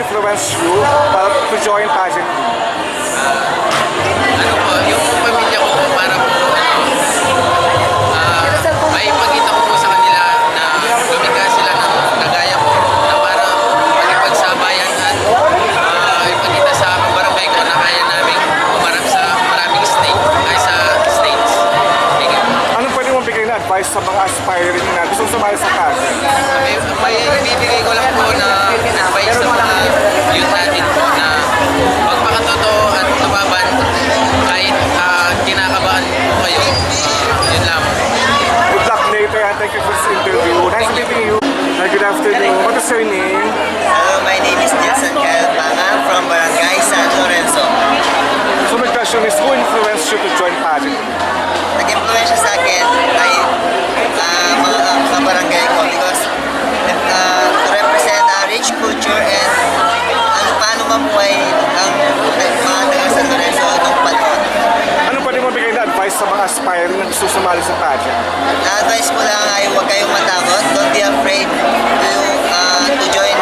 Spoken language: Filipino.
influenced you to join pageant? Ano po, yung pamilya ko po, para po, may ipakita ko po sa kanila na lumikha sila ng kagaya ko na para makipagsabayan at ipakita sa barangay ko na kaya namin umarap sa maraming states. Thank you. Anong pwede mong bigay na advice sa mga aspiring na gusto sumali sa pageant? May ibibigay ko lang po na advice sa mga youth natin po na magpakatotoo at lumaban kahit kinakabahan po kayo. Yun lang. Good luck later and thank you for this interview. Nice meeting you. Good afternoon. What is your name? Hello, my name is Jason Kyle Panga from Barangay San Lorenzo. So my question is, who influenced you to join pageant? Nag-influence siya sa akin ay mga kabarangay ko because to represent rich culture and paano mamuhay ang mga taga San Lorenzo noong panahon. Anong pwede mong bigay na advice sa mga aspiring na gusto sumali sa pageant? Na-advise ko lang ay huwag kayong matakot, don't be afraid to join